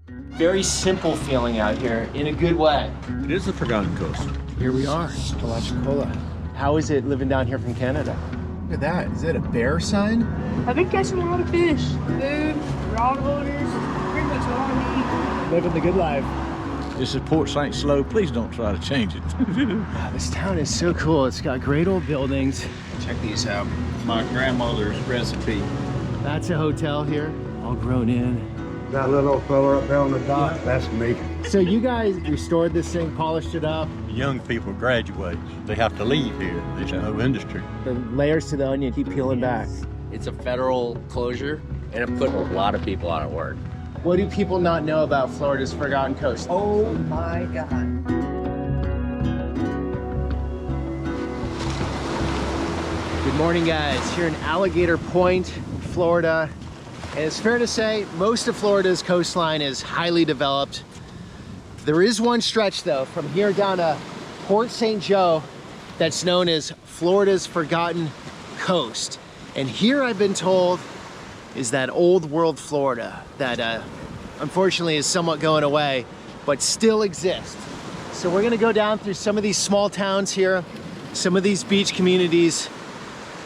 Very simple feeling out here in a good way. It is the Forgotten Coast. Here we are, Apalachicola. How is it living down here from Canada? Look at that. Is that a bear sign? I've been catching a lot of fish. Food, raw waters, pretty much all I Living the good life. This is Port St. Slow. Please don't try to change it. Wow, this town is so cool. It's got great old buildings. Check these out. My grandmother's recipe. That's a hotel here, all grown in. That little fella up there on the dock, that's me. So you guys restored this thing, polished it up. Young people graduate. They have to leave here. There's no industry. The layers to the onion keep peeling back. It's a federal closure, and it put a lot of people out of work. What do people not know about Florida's Forgotten Coast? Oh my God. Good morning, guys. Here in Alligator Point, Florida. And it's fair to say most of Florida's coastline is highly developed. There is one stretch though, from here down to Port St. Joe, that's known as Florida's Forgotten Coast. And here I've been told is that old world Florida that unfortunately is somewhat going away, but still exists. So we're gonna go down through some of these small towns here, some of these beach communities,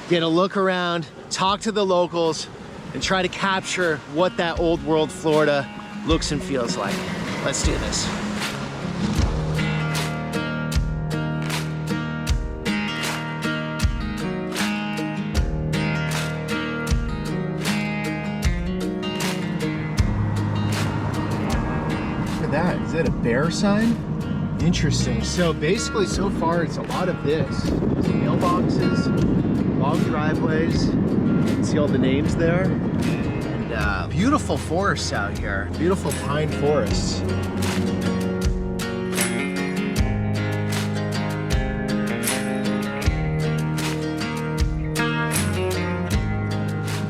get a look around, talk to the locals, and try to capture what that old world Florida looks and feels like. Let's do this. Look at that, is that a bear sign? Interesting. So basically so far it's a lot of this. There's mailboxes, long driveways. You can see all the names there. And beautiful forests out here. Beautiful pine forests.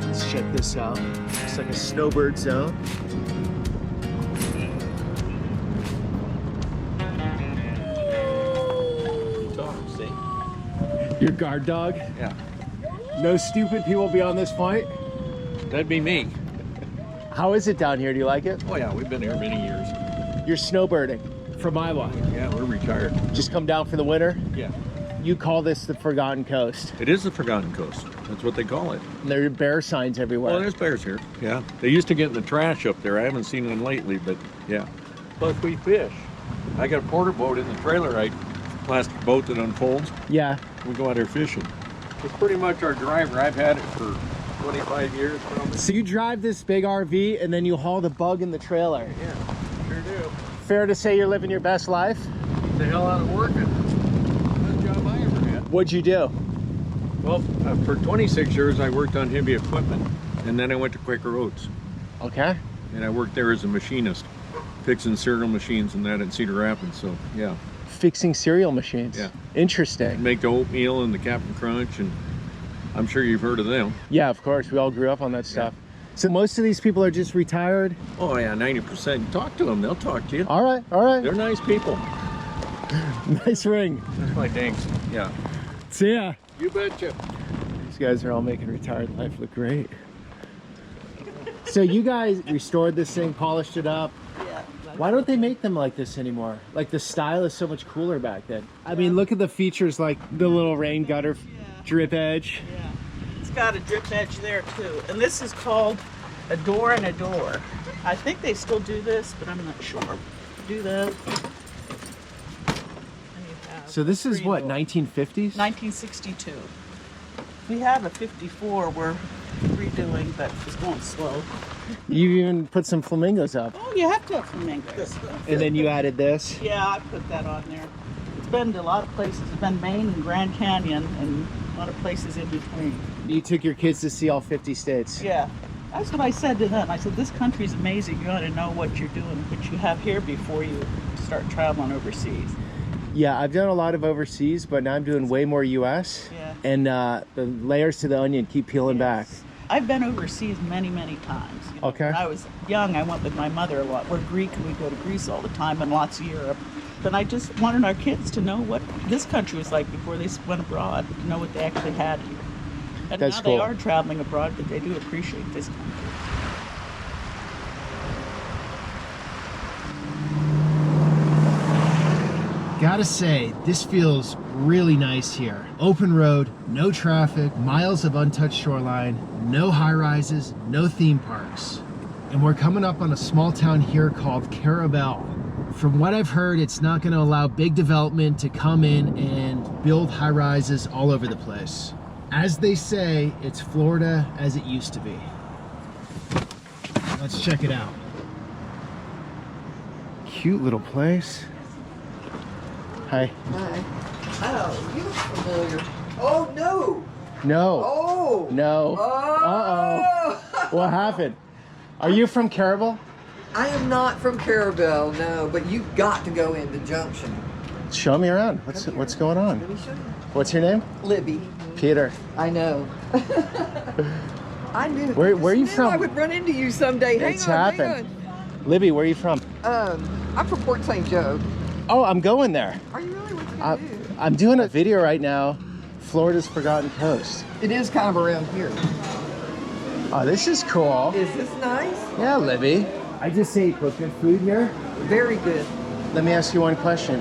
Let's check this out. Looks like a snowbird zone. Your guard dog? Yeah. No stupid people beyond this point? That'd be me. How is it down here? Do you like it? Oh yeah, we've been here many years. You're snowbirding from Iowa. Yeah, we're retired. Just come down for the winter? Yeah. You call this the Forgotten Coast. It is the Forgotten Coast. That's what they call it. And there are bear signs everywhere. Well, there's bears here. Yeah. They used to get in the trash up there. I haven't seen them lately, but yeah. Plus we fish. I got a porter boat in the trailer, right? Plastic boat that unfolds. Yeah. We go out there fishing. It's pretty much our driver. I've had it for 25 years probably. So you drive this big RV and then you haul the bug in the trailer. Yeah, sure do. Fair to say you're living your best life? The hell out of working. Best job I ever had. What'd you do? Well, for 26 years I worked on heavy equipment, and then I went to Quaker Oats. Okay. And I worked there as a machinist, fixing cereal machines and that in Cedar Rapids, so yeah. Fixing cereal machines. Yeah. Interesting. Make the oatmeal and the Captain Crunch, and I'm sure you've heard of them. Yeah, of course. We all grew up on that stuff. So most of these people are just retired? Oh yeah, 90%. Talk to them, they'll talk to you. All right, all right. They're nice people. Nice ring. That's my thanks. Yeah. See ya. You betcha. These guys are all making retired life look great. So you guys restored this thing, polished it up. Yeah. Why don't they make them like this anymore? Like the style is so much cooler back then. I mean, look at the features like the little rain gutter drip edge. Yeah. It's got a drip edge there too. And this is called a door and a door. I think they still do this, but I'm not sure. Do that. So this is what, 1950s? 1962. We have a 54 we're redoing, but it's going slow. You even put some flamingos up. Oh, you have to have flamingos. And then you added this. Yeah, I put that on there. It's been to a lot of places. It's been Maine and Grand Canyon and a lot of places in between. You took your kids to see all 50 states. Yeah, that's what I said to them. I said, this country's amazing. You ought to know what you're doing, what you have here before you start traveling overseas. Yeah, I've done a lot of overseas, but now I'm doing way more US. Yeah. And the layers to the onion keep peeling back. I've been overseas many, many times. You know, Okay. When I was young, I went with my mother a lot. We're Greek and we go to Greece all the time and lots of Europe. But I just wanted our kids to know what this country was like before they went abroad, to know what they actually had here. And That's now cool. they are traveling abroad, but they do appreciate this country. gotta say, this feels really nice here. Open road, no traffic, miles of untouched shoreline, no high rises, no theme parks. And we're coming up on a small town here called Carabel. From what I've heard, it's not gonna allow big development to come in and build high rises all over the place. As they say, it's Florida as it used to be. Let's check it out. Cute little place. Hi. Hi. Oh, you look familiar. Oh, no. No. Oh. No. Oh. Uh-oh. What happened? Are you from Carabel? I am not from Carabel, no, but you've got to go into Junction. Show me around. What's going on? Let me show you. What's your name? Libby. Peter. I know. I knew. Where are you knew from? I would run into you someday. It's Hang happened. Libby, where are you from? I'm from Port St. Joe. Oh, I'm going there. Are you really? What you do? I'm doing a video right now, Florida's Forgotten Coast. It is kind of around here. Oh, this is cool. Is this nice? Yeah, Libby. I just ate what, good food here? Very good. Let me ask you one question.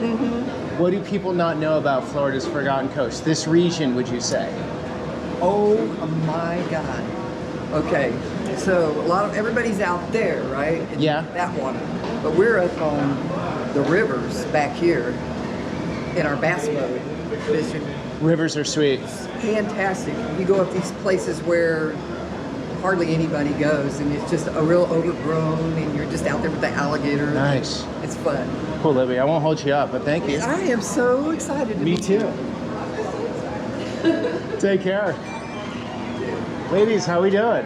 What do people not know about Florida's Forgotten Coast? This region, would you say? Oh my God. Okay, so everybody's out there, right? In Yeah. that water. But we're up on the rivers back here in our bass boat fishing. Rivers are sweet. Fantastic. You go up these places where hardly anybody goes, and it's just a real overgrown, and you're just out there with the alligators. Nice. It's fun. Cool, Libby. I won't hold you up, but thank you. I am so excited to Me be too. Take care. Ladies, how we doing?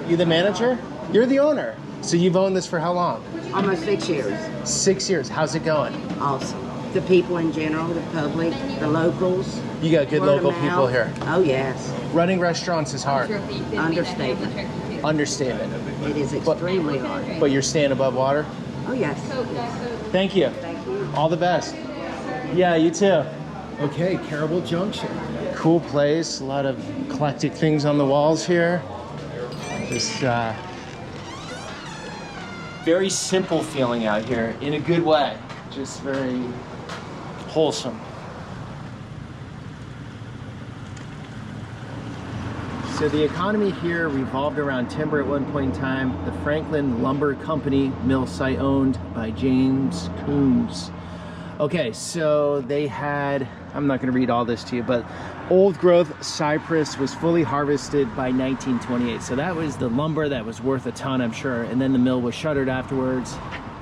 You the manager? You're the owner. So you've owned this for how long? Almost 6 years. 6 years. How's it going? Awesome. The people in general, the public, the locals. You got good word of local people mouth. here. Oh, yes. Running restaurants is hard. Understatement. Understatement. It is extremely hard. But you're staying above water? Oh, yes. Thank you. Thank you. All the best. Yeah, you too. Okay, Carabel Junction. Cool place. A lot of eclectic things on the walls here. Just very simple feeling out here in a good way. Just very wholesome. So the economy here revolved around timber at one point in time. The Franklin Lumber Company mill site owned by James Coombs. Okay, so they had, I'm not gonna read all this to you, but old growth cypress was fully harvested by 1928. So that was the lumber that was worth a ton, I'm sure. And then the mill was shuttered afterwards.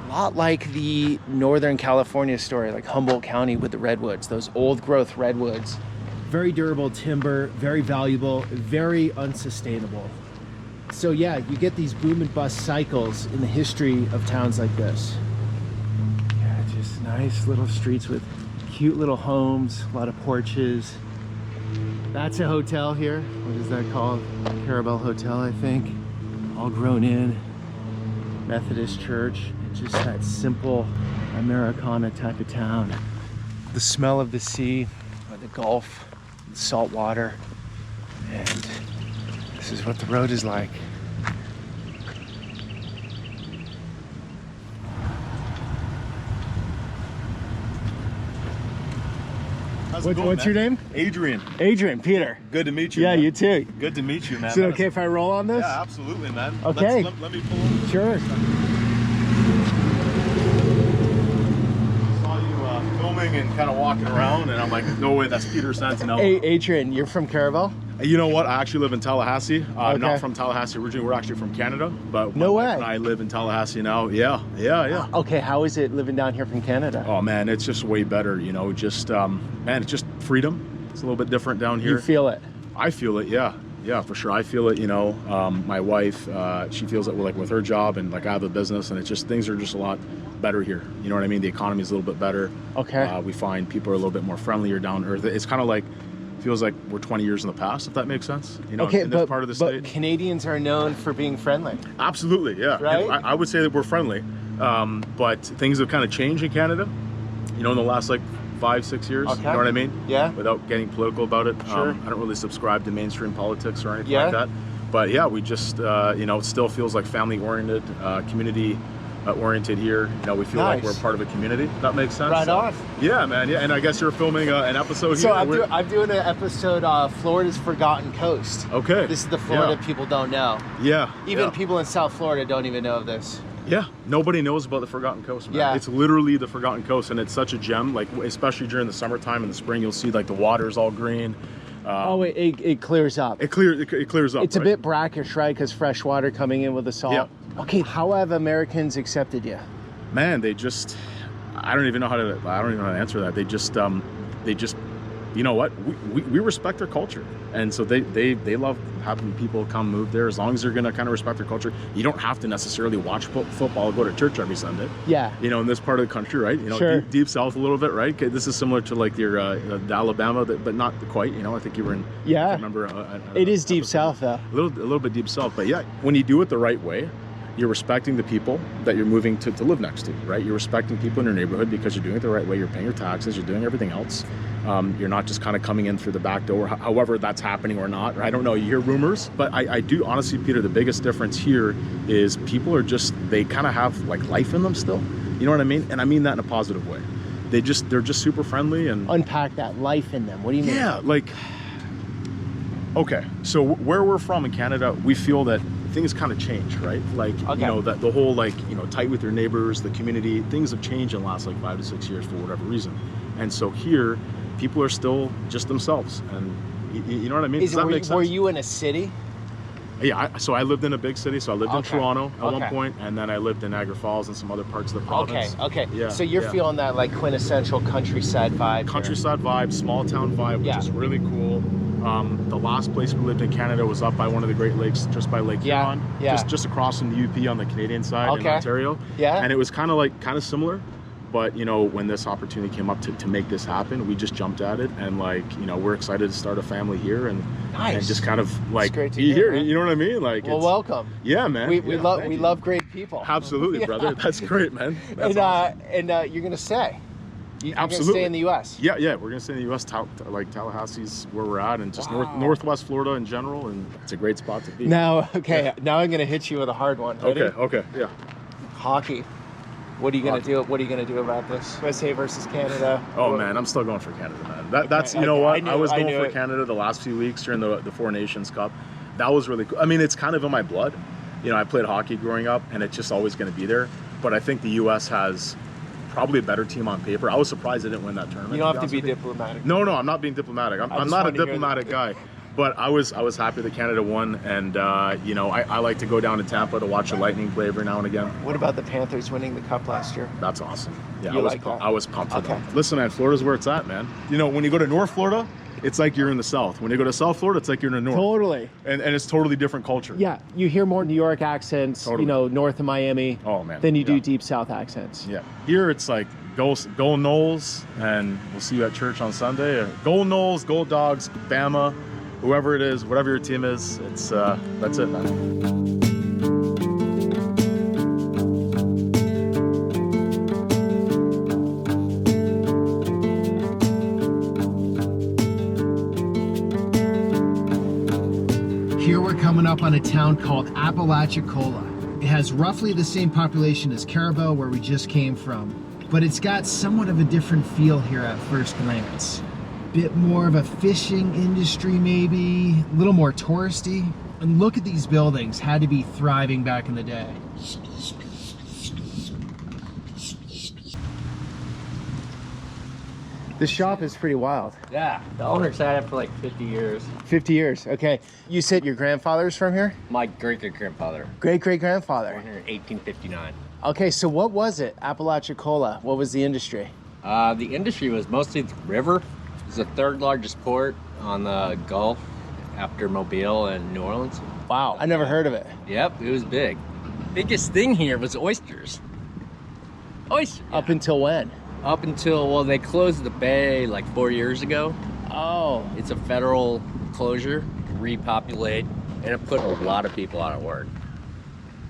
A lot like the Northern California story, like Humboldt County with the redwoods, those old growth redwoods. Very durable timber, very valuable, very unsustainable. So yeah, you get these boom and bust cycles in the history of towns like this. Yeah, just nice little streets with cute little homes, a lot of porches. That's a hotel here. What is that called? Carabel Hotel, I think. All grown in. Methodist church. It's just that simple Americana type of town. The smell of the sea, or the Gulf, the salt water, and this is what the road is like. What's your name? Adrian. Adrian, Peter. Good to meet you. Yeah, man. you too. Good to meet you, man. Is it okay if I roll on this? Yeah, absolutely, man. Okay. Let me pull over. Sure. Saw you filming and kind of walking around, and I'm like, no way, that's Peter Santenello. Hey, Adrian, you're from Carabel? You know what? I actually live in Tallahassee. I'm Okay. not from Tallahassee originally. We're actually from Canada, but No my way. wife and I live in Tallahassee now. Yeah. Okay, how is it living down here from Canada? Oh man, it's just way better. You know, just man, it's just freedom. It's a little bit different down here. You feel it? I feel it, yeah, for sure. I feel it. You know, my wife, she feels it. We're like with her job, and like I have a business, and it's just things are just a lot better here. You know what I mean? The economy is a little bit better. Okay. We find people are a little bit more friendlier, down to earth. It's kind of like feels like we're 20 years in the past, if that makes sense. You know, Okay, in this part of the state. but Canadians are known for being friendly. Absolutely, yeah. Right? I would say that we're friendly, but things have kind of changed in Canada. You know, in the last like 5-6 years. Okay. You know what I mean? Yeah. Without getting political about it. Sure. I don't really subscribe to mainstream politics or anything Yeah. like that. But yeah, we just, you know, it still feels like family-oriented, community oriented here. You know, we feel like we're part of a community. That makes sense. Right on. Yeah, man. Yeah, and I guess you're filming an episode So here. I'm doing an episode Florida's Forgotten Coast. Okay. This is the Florida people don't know. Yeah. Even people in South Florida don't even know of this. Yeah, nobody knows about the Forgotten Coast, man. Yeah. It's literally the Forgotten Coast, and it's such a gem. Like, especially during the summertime and the spring, you'll see like the water's all green. It clears up. It clears up. It's a bit brackish, right? Because fresh water coming in with the salt. Yeah. Okay, how have Americans accepted you? Man, they just, I don't even know how to answer that. They just, you know what? We respect their culture, and so they love having people come move there as long as they're gonna kind of respect their culture. You don't have to necessarily watch football or go to church every Sunday. Yeah. You know, in this part of the country, right? You know, Sure. deep south a little bit, right? This is similar to like your Alabama, but not quite. You know, I think you were in. Yeah. I remember. It is deep south, though. A little bit deep south, but yeah, when you do it the right way, you're respecting the people that you're moving to live next to, right? You're respecting people in your neighborhood because you're doing it the right way. You're paying your taxes. You're doing everything else. You're not just kind of coming in through the back door, however that's happening or not. I don't know. You hear rumors, but I do honestly, Peter, the biggest difference here is people are just, they kind of have like life in them still. You know what I mean? And I mean that in a positive way. They're just super friendly and unpack that life in them. What do you mean? Yeah, like, okay, so where we're from in Canada, we feel that things kind of change, right? Like, you know, that the whole, like, you know, tight with your neighbors, the community, things have changed in the last like 5 to 6 years for whatever reason. And so here, people are still just themselves. And you know what I mean? Does that make sense? Were you in a city? Yeah, so I lived in a big city. So I lived in Toronto at one Okay. point, and then I lived in Niagara Falls and some other parts of the province. Okay. Yeah, So you're feeling that like quintessential countryside vibe. Countryside vibe, small town vibe, which is really cool. The last place we lived in Canada was up by one of the Great Lakes, just by Lake Huron, just across from the UP on the Canadian side in Ontario. Yeah. And it was kind of similar, but you know, when this opportunity came up to make this happen, we just jumped at it, and like, you know, we're excited to start a family here and just kind of like be here. You know what I mean? Like, well, welcome. Yeah, man. We love great people. Absolutely, brother. That's great, man. That's and you're gonna stay. You're Absolutely. gonna stay in the U.S. Yeah, we're gonna stay in the U.S. Like Tallahassee's where we're at, and just Northwest Florida in general, and it's a great spot to be. Now, now I'm gonna hit you with a hard one. Ready? Okay, yeah. Hockey. What are you gonna do? What are you gonna do about this? USA versus Canada. Oh man, I'm still going for Canada, man. That's you know what? I was going for Canada the last few weeks during the Four Nations Cup. That was really cool. I mean, it's kind of in my blood. You know, I played hockey growing up, and it's just always going to be there. But I think the U.S. has probably a better team on paper. I was surprised they didn't win that tournament. You don't have to be diplomatic. No, I'm not being diplomatic. I'm not a diplomatic guy. But I was happy that Canada won, and you know, I like to go down to Tampa to watch the Lightning play every now and again. What about the Panthers winning the Cup last year? That's awesome. Yeah, I was pumped for them. Listen, man, Florida's where it's at, man. You know, when you go to North Florida, it's like you're in the South. When you go to South Florida, it's like you're in the North. Totally. And it's totally different culture. Yeah, you hear more New York accents, you know, north of Miami, than you do deep South accents. Yeah. Here it's like, go Noles, and we'll see you at church on Sunday. Go Noles, go Dogs, Bama, whoever it is, whatever your team is, it's that's it, man. Here we're coming up on a town called Apalachicola. It has roughly the same population as Caribou, where we just came from, but it's got somewhat of a different feel here at first glance. Bit more of a fishing industry maybe, a little more touristy. And look at these buildings, had to be thriving back in the day. This shop is pretty wild. Yeah, the owner's had it for like 50 years. 50 years, okay. You said your grandfather's from here? My great-great-grandfather. Great-great-grandfather. Born here in 1859. Okay, so what was it, Apalachicola? What was the industry? The industry was mostly the river. It was the third largest port on the Gulf after Mobile and New Orleans. Wow, I never heard of it. Yep, it was big. Biggest thing here was oysters. Oysters. Yeah. Up until when? Up until, well, they closed the bay like 4 years ago. Oh. It's a federal closure, repopulate, and it put a lot of people out of work.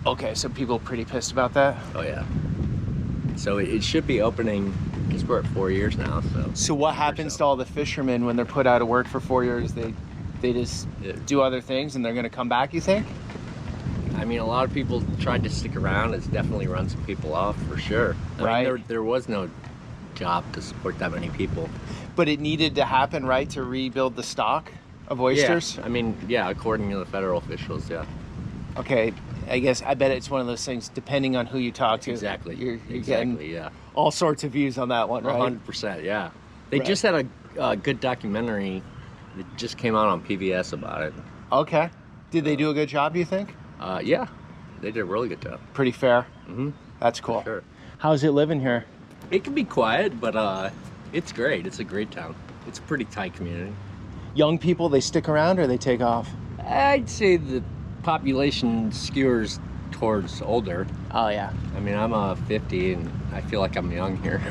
Okay, so people are pretty pissed about that? Oh yeah. So it should be opening, because we're at 4 years now, so. So what happens to all the fishermen when they're put out of work for 4 years? They just do other things and they're gonna come back, you think? I mean, a lot of people tried to stick around. It's definitely run some people off for sure. I mean, there was no job to support that many people. But it needed to happen, right, to rebuild the stock of oysters? Yeah, I mean, yeah, according to the federal officials, yeah. Okay, I bet it's one of those things, depending on who you talk to. Exactly. You're Exactly, getting yeah. all sorts of views on that one, right? 100%, yeah. They Right. just had a good documentary that just came out on PBS about it. Okay. Did they do a good job, do you think? Yeah, they did a really good job. Pretty fair? Mm-hmm. That's cool. Sure. How's it living here? It can be quiet, but it's great. It's a great town. It's a pretty tight community. Young people, they stick around or they take off? I'd say the population skewers towards older. Oh, yeah. I mean, I'm 50 and I feel like I'm young here.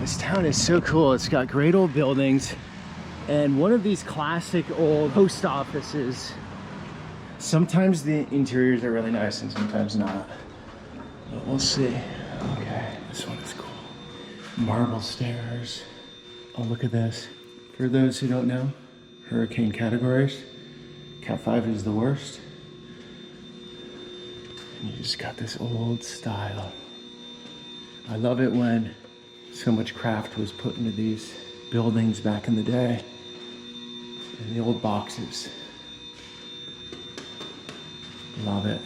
This town is so cool. It's got great old buildings and one of these classic old post offices. Sometimes the interiors are really nice and sometimes not. But we'll see. Okay, this one is cool. Marble stairs. Oh, look at this. For those who don't know, hurricane categories. Cat 5 is the worst. And you just got this old style. I love it when so much craft was put into these buildings back in the day. And the old boxes. Love it.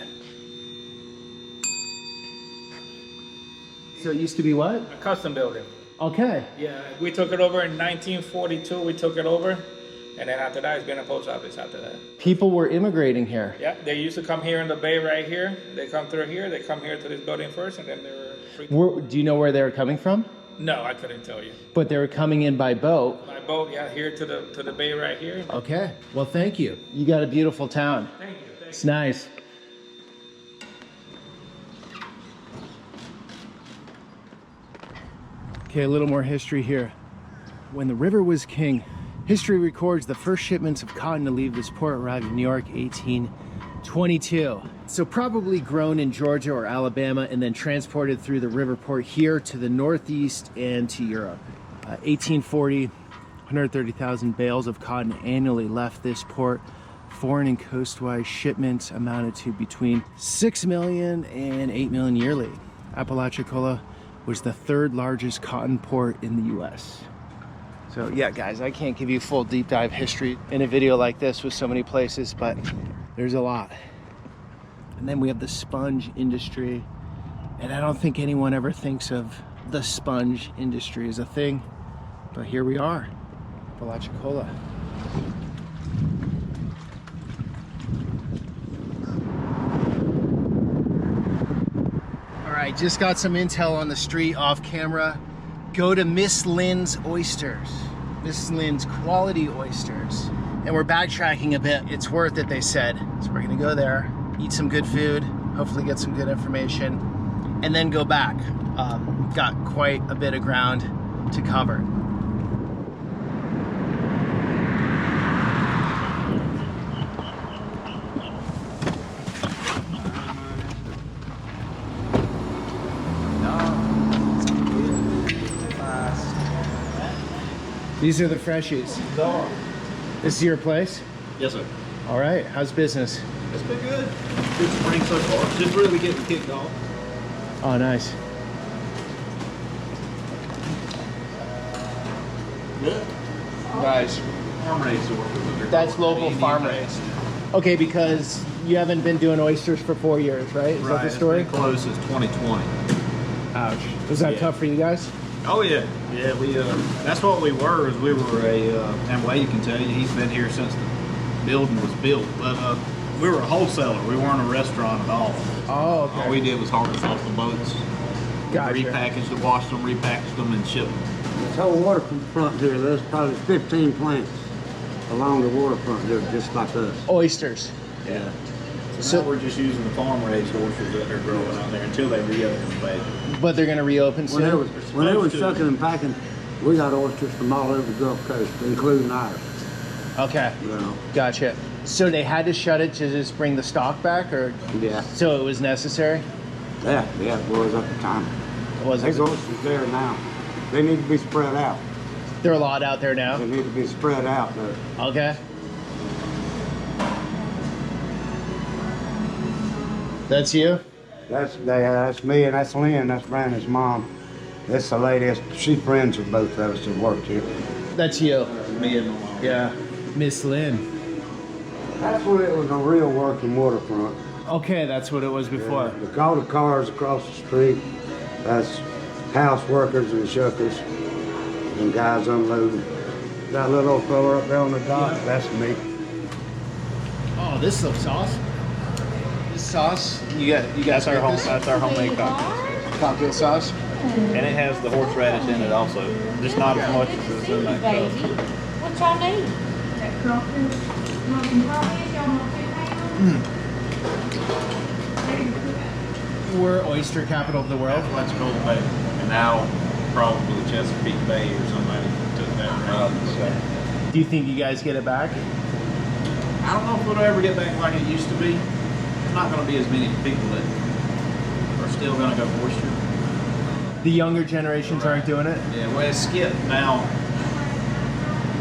So it used to be what? A custom building. Okay. Yeah, we took it over in 1942. We took it over, and then after that, it's been a post office after that. People were immigrating here. Yeah, they used to come here in the bay right here. They come through here. They come here to this building first, and then they were free. Do you know where they were coming from? No, I couldn't tell you. But they were coming in by boat. By boat, yeah, here to the bay right here. Okay. Well, thank you. You got a beautiful town. Thank you. It's nice. Okay, a little more history here. When the river was king, history records the first shipments of cotton to leave this port arrived in New York, 1822. So probably grown in Georgia or Alabama and then transported through the river port here to the Northeast and to Europe. 1840, 130,000 bales of cotton annually left this port. Foreign and coastwise shipments amounted to between 6 million and 8 million yearly. Apalachicola was the third largest cotton port in the US. So yeah, guys, I can't give you full deep dive history in a video like this with so many places, but there's a lot. And then we have the sponge industry. And I don't think anyone ever thinks of the sponge industry as a thing, but here we are, Apalachicola. All right, just got some intel on the street off camera. Go to Miss Lynn's Oysters. Miss Lynn's quality oysters. And we're backtracking a bit. It's worth it, they said. So we're gonna go there, eat some good food, hopefully get some good information, and then go back. Got quite a bit of ground to cover. These are the freshies. This is your place? Yes, sir. All right, how's business? It's been good. Good spring so far. Just really getting kicked off. Oh, nice. Good. Nice. Farm raised or That's local farm raised. Okay, because you haven't been doing oysters for 4 years, right? Is that the story? It's been close since 2020. Ouch. Was that tough for you guys? Oh yeah, yeah. We that's what we were. Is we were and Wade can tell you, he's been here since the building was built. But we were a wholesaler. We weren't a restaurant at all. Oh, okay. All we did was harvest off the boats. Gotcha. Repackaged them, washed them, repackaged them, and shipped them. This whole waterfront here, there's probably 15 plants along the waterfront here, just like us. Oysters. Yeah. So now we're just using the farm raised oysters that they're growing out there until they reopen the bay. But they're going to reopen soon? When they were shucking and packing, we got oysters from all over the Gulf Coast, including ours. Okay. You know. Gotcha. So they had to shut it to just bring the stock back, or? Yeah. So it was necessary? Yeah, it was at the time. It was. There's oysters there now. They need to be spread out. There are a lot out there now? They need to be spread out there. Okay. That's you? That's me, and that's Lynn. That's Brandon's mom. This the lady. She's friends with both of us that worked here. That's you. Me and my mom. Yeah. Miss Lynn. That's when it was a real working waterfront. Okay, that's what it was before. Yeah, all the cars across the street, that's house workers and shuckers and guys unloading. That little old fella up there on the dock, that's me. Oh, this looks awesome. This sauce, you got That's our homemade cocktail. cocktail sauce. And it has the horseradish in it also. Just not as much as it's in that cup. What y'all need? We're oyster capital of the world. That's Gold Bay. And now probably Chesapeake Bay or somebody took that route. Do you think you guys get it back? I don't know if it'll ever get back like it used to be. There's not going to be as many people that are still going to go oyster. The younger generations aren't doing it? Yeah, well, it's skipped now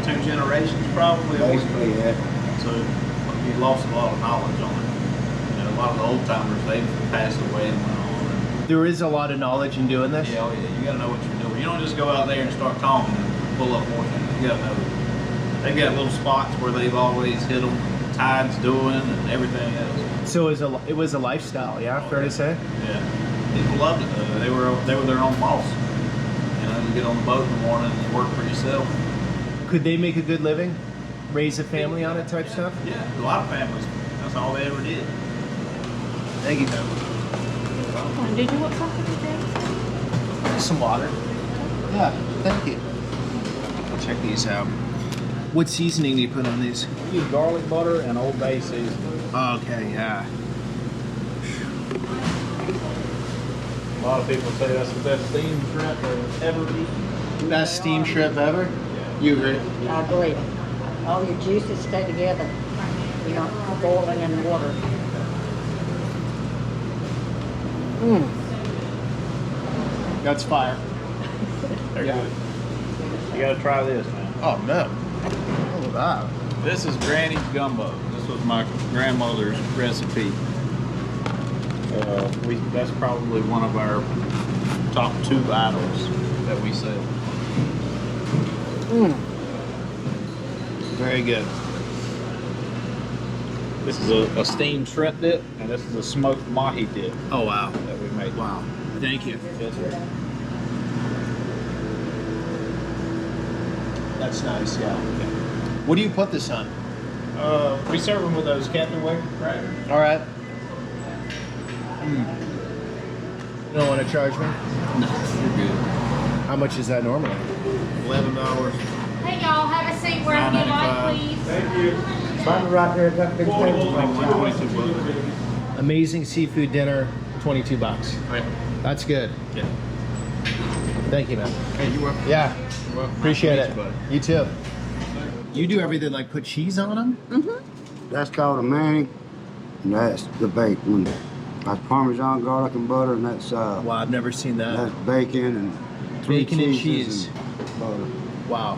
2 generations probably. Basically, yeah. So you lost a lot of knowledge on it. You know, a lot of the old timers, they've passed away and went on. And, There is a lot of knowledge in doing this? yeah, you got to know what you're doing. You don't just go out there and start talking and pull up more things. You got to know. They've got little spots where they've always hit them, tides doing, and everything else. So it was a lifestyle, yeah, fair to say? Yeah, people loved it though. They were their own boss. You know, you get on the boat in the morning and you work for yourself. Could they make a good living? Raise a family on it type stuff? Yeah, a lot of families. That's all they ever did. Thank you. Did you want something to drink? Some water. Yeah, thank you. Check these out. What seasoning do you put on these? We use garlic butter and Old Bay seasoning. Okay, yeah. A lot of people say that's the best steamed shrimp they've ever eaten. Best steamed shrimp ever? You agree? I agree. All your juices stay together. You know, boiling in water. That's fire. They're good. You gotta try this, man. Oh, man. Look at that. This is Granny's gumbo. This was my grandmother's recipe. That's probably one of our top 2 items that we sell. Very good. This is a steamed shrimp dip, and this is a smoked mahi dip Oh, wow. that we made. Wow. Thank you. Yes, sir. That's nice, yeah. What do you put this on? We serve them with those Captain Waker crackers. All right. You don't want to charge me? No, you're good. How much is that normally? $11. Hey y'all, have a seat wherever you like, please. Thank you. Find right there, got big table. Like $122. Amazing seafood dinner, 22 bucks. Right. That's good. Yeah. Thank you, man. Hey, you're welcome. Yeah, You're welcome. appreciate Nice it. to meet you, You too. You do everything like put cheese on them? Mm-hmm. That's called a Manning, and that's the baked one. That's Parmesan, garlic, and butter, and that's Wow, I've never seen that. that's bacon and 3 Bacon and cheeses cheese. and butter. Wow.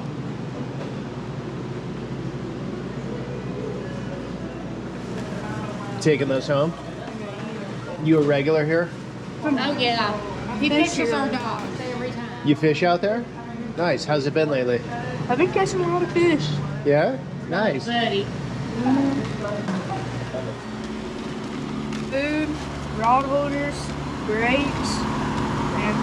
Taking those home? You a regular here? Oh yeah. He fishes our dogs every time. You fish out there? Nice. How's it been lately? I've been catching a lot of fish. Yeah? Nice. Buddy. Food, rod holders, grapes, and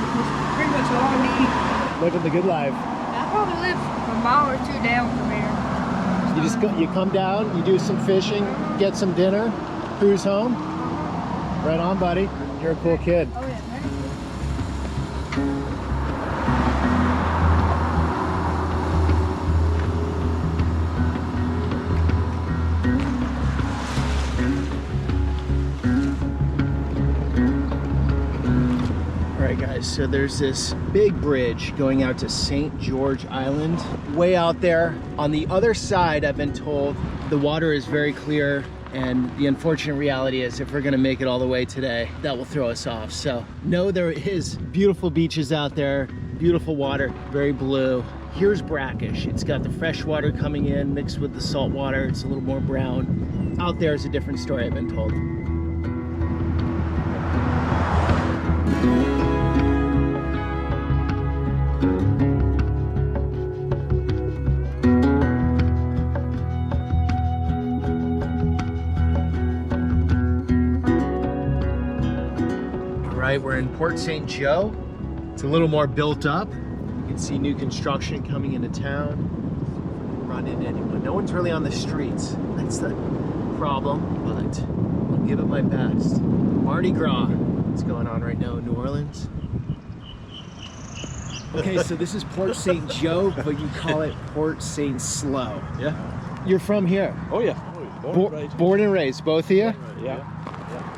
pretty much all I need. Living the good life. I probably live a mile or 2 down from here. You just go, you come down, you do some fishing, get some dinner, cruise home. Right on, buddy. You're a cool kid. Oh yeah. Alright guys, so there's this big bridge going out to St. George Island. Way out there. On the other side, I've been told the water is very clear, and the unfortunate reality is if we're gonna make it all the way today, that will throw us off. So no, there is beautiful beaches out there, beautiful water, very blue. Here's brackish. It's got the fresh water coming in mixed with the salt water. It's a little more brown. Out there is a different story, I've been told. right? We're in Port St. Joe. It's a little more built up. You can see new construction coming into town. Run into anyone. No one's really on the streets. That's the problem, but I'll give it my best. Mardi Gras is going on right now in New Orleans. Okay, so this is Port St. Joe, but you call it Port St. Slow. Yeah. You're from here? Oh yeah. Born and raised, both of you? Yeah.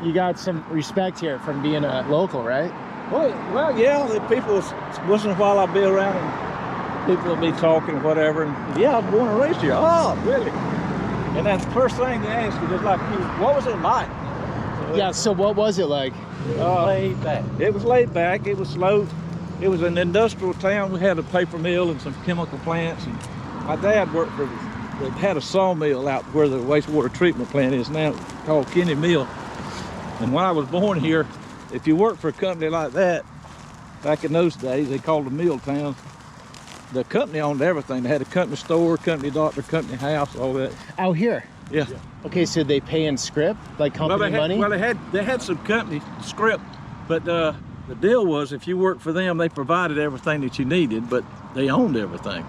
You got some respect here from being a local, right? Well, yeah. The people once in a while I'll be around and people will be talking or whatever. And yeah, I was born and raised here. Oh, really? And that's the first thing they ask you, just like, what was it like? Yeah. So what was it like? Laid back. It was laid back. It was slow. It was an industrial town. We had a paper mill and some chemical plants. And my dad worked for, had a sawmill out where the wastewater treatment plant is now, called Kenny Mill. And when I was born here, if you worked for a company like that, back in those days, they called them mill towns. The company owned everything. They had a company store, company doctor, company house, all that. Out here? Yeah. Okay, so they pay in script, like company money? Well, they had some company script, but the deal was if you worked for them, they provided everything that you needed, but they owned everything.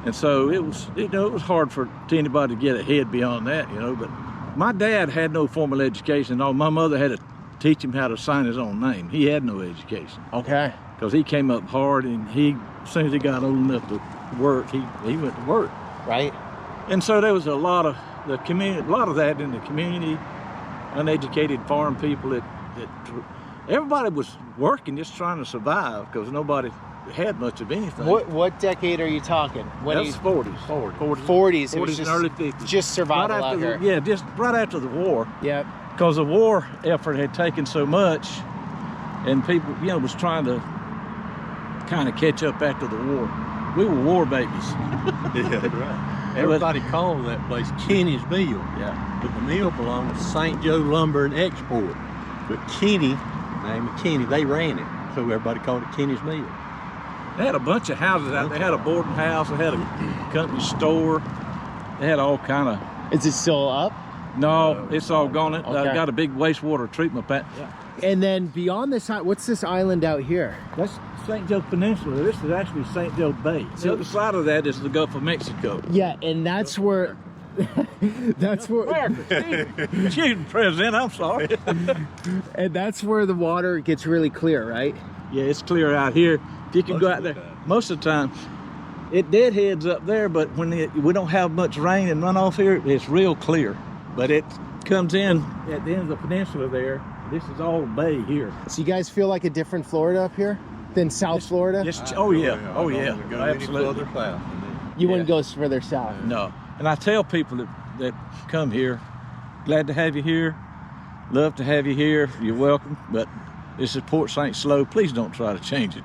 And so it was, it was hard for anybody to get ahead beyond that, but my dad had no formal education. My mother had to teach him how to sign his own name. He had no education. Okay. Because he came up hard, and as soon as he got old enough to work, he went to work. Right. And so there was a lot of that in the community, uneducated farm people that everybody was working, just trying to survive, because nobody had much of anything. What decade are you talking? When That's 40s. 40s. It was and just, early 50s. Just survival out here. Yeah, just right after the war. Yep. Because the war effort had taken so much, and people, was trying to kind of catch up after the war. We were war babies. Yeah, right. Everybody called that place Kenny's Mill. Yeah. But the mill belonged to St. Joe Lumber and Export. But Kenny, name of Kenny, they ran it. So everybody called it Kenny's Mill. They had a bunch of houses out there. They had a boarding house. They had a company store. They had all kind of... Is it still up? No, it's all gone. Okay. Got a big wastewater treatment plant. Yeah. And then beyond this, what's this island out here? That's St. Joe Peninsula. This is actually St. Joe Bay. The other side of that is the Gulf of Mexico. Yeah, and that's where... that's where... Excuse me, President, I'm sorry. And that's where the water gets really clear, right? Yeah, it's clear out here. If you can go out there, most of the time, it deadheads up there, but when we don't have much rain and runoff here, it's real clear. But it comes in at the end of the peninsula there. This is all bay here. So you guys feel like a different Florida up here than South Florida? Oh yeah, absolutely. You wouldn't go further south? No. And I tell people that come here, glad to have you here, love to have you here, you're welcome, but this is Port St. Slow. Please don't try to change it.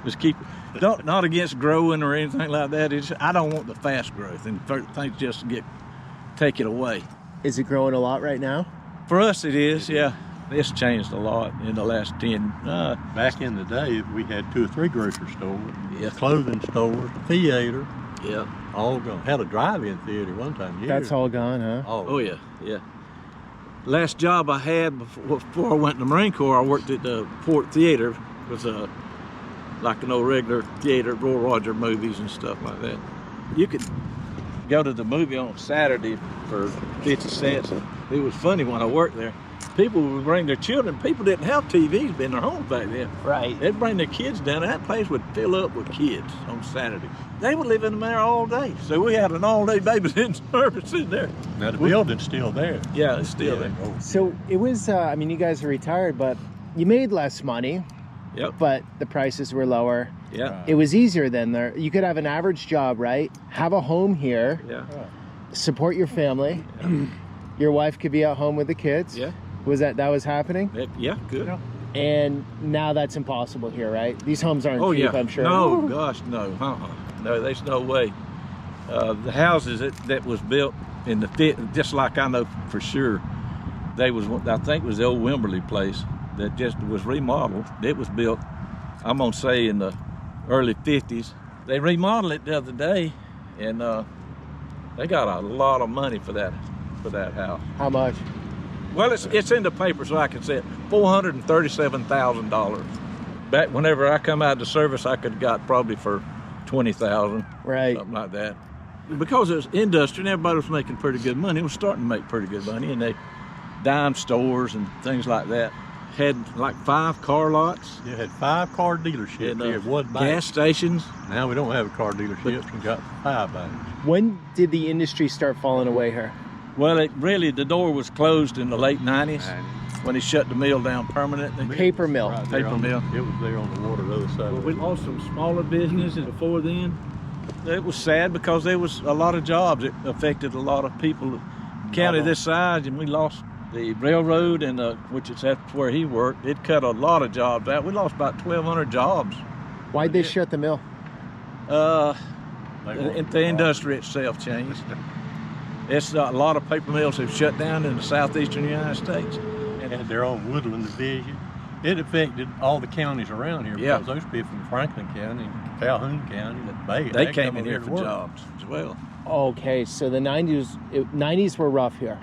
Just keep it. Not against growing or anything like that. I don't want the fast growth and things just take it away. Is it growing a lot right now? For us it is, yeah. It's changed a lot in the last 10. Back in the day, we had 2 or 3 grocery stores, yeah, clothing stores, theater. Yeah. All gone. Had a drive-in theater one time. That's all gone, huh? Oh yeah, yeah. Last job I had before I went in the Marine Corps, I worked at the Port Theater. It was like an old regular theater, Roy Roger movies and stuff like that. You could go to the movie on Saturday for 50 cents. It was funny when I worked there. People would bring their children. People didn't have TVs in their homes back then. Right. They'd bring their kids down. That place would fill up with kids on Saturday. They would live in there all day. So we had an all-day babysitting service in there. Now the building's still there. Yeah, it's still there. So it was, I mean, you guys are retired, but you made less money. Yep. But the prices were lower. Yeah. It was easier then. There, you could have an average job, right? Have a home here. Yeah. Support your family. Yeah. Your wife could be at home with the kids. Yeah. Was that was happening? Yeah, good. Yeah. And now that's impossible here, right? These homes aren't cheap, yeah. I'm sure. No, gosh, no. No, there's no way. The houses that was built in the just like I know for sure, I think it was the old Wimberley place that just was remodeled. It was built, I'm gonna say in the early 50s. They remodeled it the other day, and they got a lot of money for that house. How much? Well, it's in the paper, so I can say it. $437,000. Back whenever I come out of the service, I could have got probably for $20,000, Right. something like that. Because it was industry and everybody was making pretty good money. It was starting to make pretty good money, and they dime stores and things like that had like 5 car lots. You had 5 car dealerships And, here, 1 bank. gas stations. Now we don't have car dealerships. We got 5 banks. When did the industry start falling away here? Well, the door was closed in the late 90s when he shut the mill down permanently. Paper mill. Right there Paper on- mill. It was there on the water the other side. Well, we lost some smaller businesses before then. It was sad because there was a lot of jobs. It affected a lot of people. County this size, and we lost the railroad, and which is that's where he worked. It cut a lot of jobs out. We lost about 1,200 jobs. Why'd they shut the mill? The industry itself changed. It's a lot of paper mills have shut down in the southeastern United States. And had their own woodland division. It affected all the counties around here because those people from Franklin County, Calhoun County, they came in here for jobs as well. Okay, so the 90s were rough here.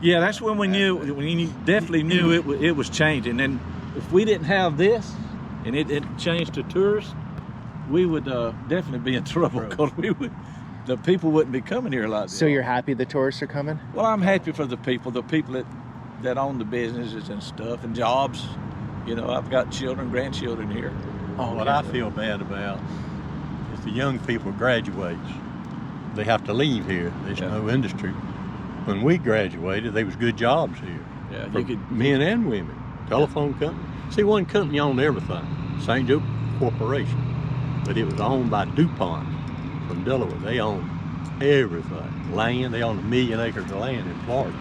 Yeah, that's when we knew. We definitely knew it was changing. And if we didn't have this, and it changed to tourists, we would definitely be in trouble because the people wouldn't be coming here like this. So you're happy the tourists are coming? Well, I'm happy for the people that own the businesses and stuff and jobs. You know, I've got children, grandchildren here. What I feel bad about is the young people graduates. They have to leave here. There's no industry. When we graduated, there was good jobs here. Yeah, for men and women. Telephone company. See, one company owned everything. St. Joe Corporation. But it was owned by DuPont from Delaware. They owned everything. Land, they owned 1 million acres of land in Florida.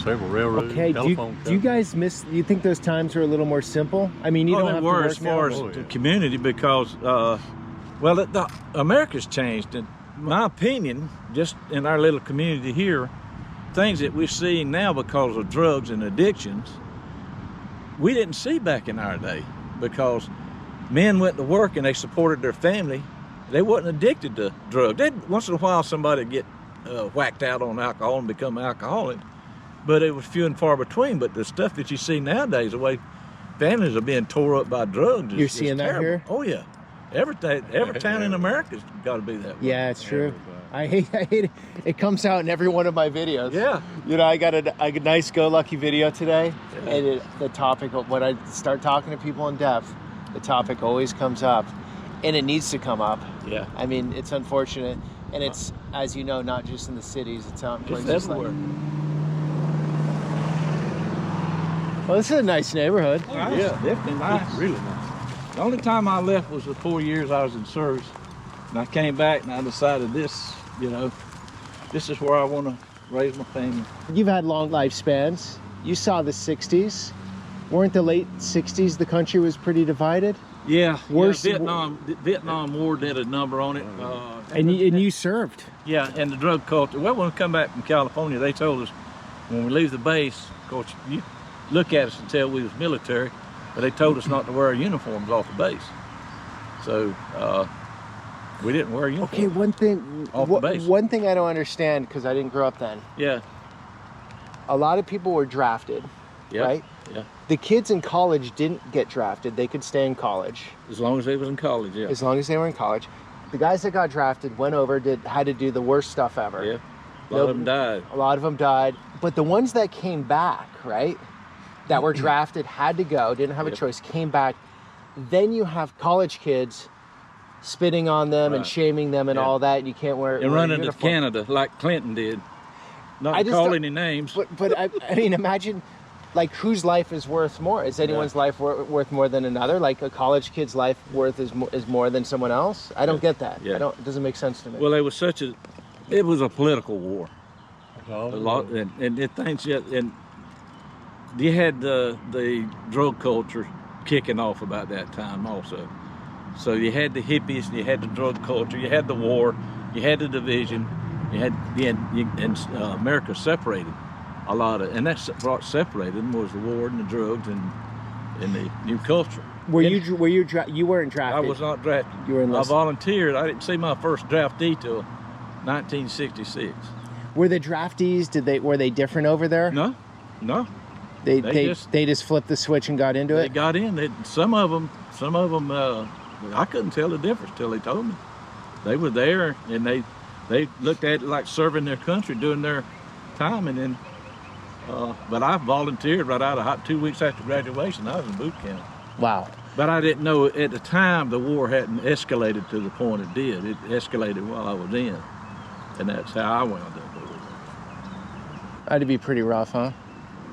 Several railroads, Okay, telephone do you guys miss, you think those times are a little more simple? I mean, you don't have to work as far as the community because, America's changed. In my opinion, just in our little community here, things that we're seeing now because of drugs and addictions, we didn't see back in our day because men went to work and they supported their family. They wasn't addicted to drugs. Once in a while somebody would get whacked out on alcohol and become alcoholic, but it was few and far between. But the stuff that you see nowadays, the way families are being tore up by drugs, You're seeing that here? Oh yeah, every town in America's got to be that way. Yeah, it's true. I hate it. It comes out in every one of my videos. Yeah. You know, I got a nice go-lucky video today, and the topic of when I start talking to people in depth, the topic always comes up, and it needs to come up. Yeah. I mean, it's unfortunate, and it's, as you know, not just in the cities. It's out in places everywhere. Well, this is a nice neighborhood. Oh, yeah, definitely nice. Really nice. The only time I left was the 4 years I was in service, and I came back and I decided this is where I want to raise my family. You've had long lifespans. You saw the 60s. Weren't the late 60s the country was pretty divided? Yeah, Worse, Vietnam War did a number on it. And you served. Yeah, and the drug culture. Well, when we come back from California, they told us when we leave the base, of course, you look at us and tell we was military, but they told us not to wear our uniforms off the base. So we didn't wear uniforms. Okay, one thing I don't understand, because I didn't grow up then. Yeah. A lot of people were drafted, right? Yeah. The kids in college didn't get drafted. They could stay in college. As long as they was in college, yeah. As long as they were in college. The guys that got drafted went over, had to do the worst stuff ever. Yeah. A lot of them died. A lot of them died. But the ones that came back, right, that were drafted, had to go, didn't have a choice, came back. Then you have college kids spitting on them and shaming them and all that, and you can't wear and running to Canada like Clinton did. Not to call any names. But I mean, imagine, like, whose life is worth more? Is anyone's life worth more than another? Like, a college kid's life worth is more than someone else? I don't get that. Yeah. It doesn't make sense to me. Well, it was a political war. A lot, and you had the drug culture kicking off about that time also. So you had the hippies, you had the drug culture, you had the war, you had the division, and America separated a lot of, and that's what separated them was the war and the drugs and the new culture. You weren't drafted? I was not drafted. You were enlisted. I volunteered. I didn't see my first draftee till 1966. Were the draftees, were they different over there? No. No. They just flipped the switch and got into They it? got in. Some of them, I couldn't tell the difference till they told me. They were there, and they looked at it like serving their country, doing their time, and then, but I volunteered right out of 2 weeks after graduation. I was in boot camp. Wow. But I didn't know at the time the war hadn't escalated to the point it did. It escalated while I was in, and that's how I wound up over there. That'd be pretty rough, huh?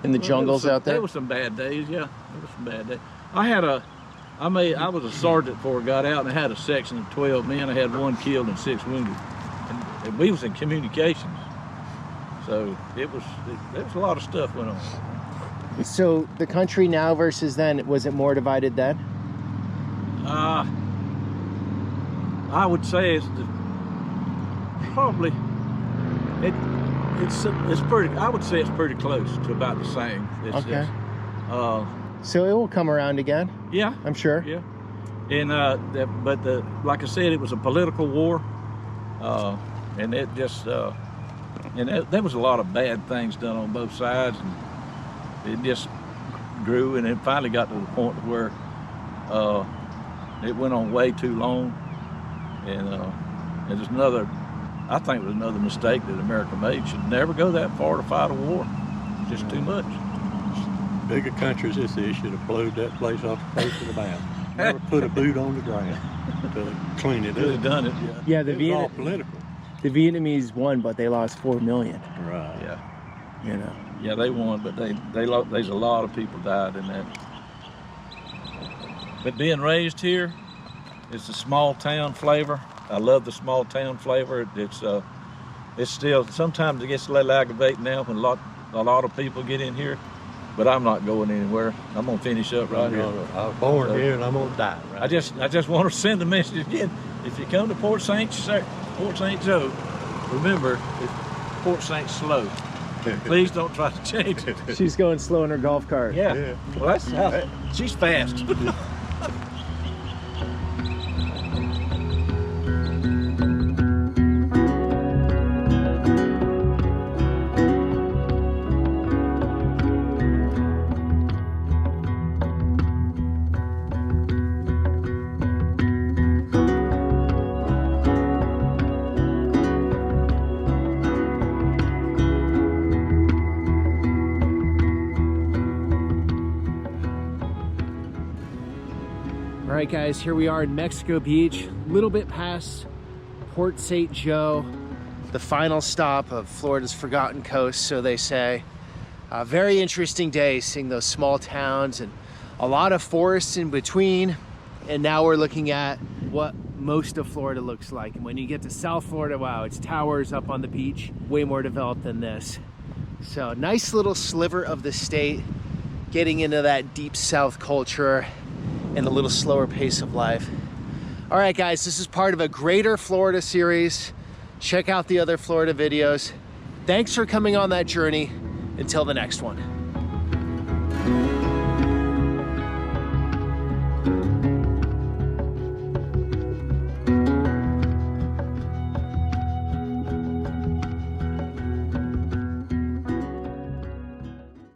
In the jungles out there? There were some bad days, yeah. There were some bad days. I was a sergeant before I got out, and I had a section of 12 men. I had 1 killed and 6 wounded. And we was in communications. So there was a lot of stuff went on. So the country now versus then, was it more divided then? I would say it's pretty. I would say it's pretty close to about the same. Okay. So it will come around again. Yeah, I'm sure. Yeah, and like I said, it was a political war, and it just there was a lot of bad things done on both sides, and it just grew, and it finally got to the point where it went on way too long, and there's another. I think it was another mistake that America made. Should never go that far to fight a war. It's just too much. Bigger countries this is should have blowed that place off the face of the map. Never put a boot on the ground to clean it up. Could have done it, yeah. Yeah, It was all political. The Vietnamese won, but they lost 4 million. Right. Yeah. You know. Yeah, they won, but there's a lot of people died in that. But being raised here, it's a small town flavor. I love the small town flavor. It's still, sometimes it gets a little aggravating now when a lot of people get in here, but I'm not going anywhere. I'm gonna finish up right here. I was born here and I'm gonna die. Right. I just want to send a message again. If you come to Port St. Joe, remember Port St. Slow. Please don't try to change it. She's going slow in her golf cart. Yeah. Well, that's how she's fast. All right, guys, here we are in Mexico Beach, a little bit past Port St. Joe, the final stop of Florida's forgotten coast, so they say. Very interesting day, seeing those small towns and a lot of forests in between. And now we're looking at what most of Florida looks like. And when you get to South Florida, wow, it's towers up on the beach, way more developed than this. So nice little sliver of the state, getting into that deep South culture and a little slower pace of life. All right, guys, this is part of a Greater Florida series. Check out the other Florida videos. Thanks for coming on that journey. Until the next one.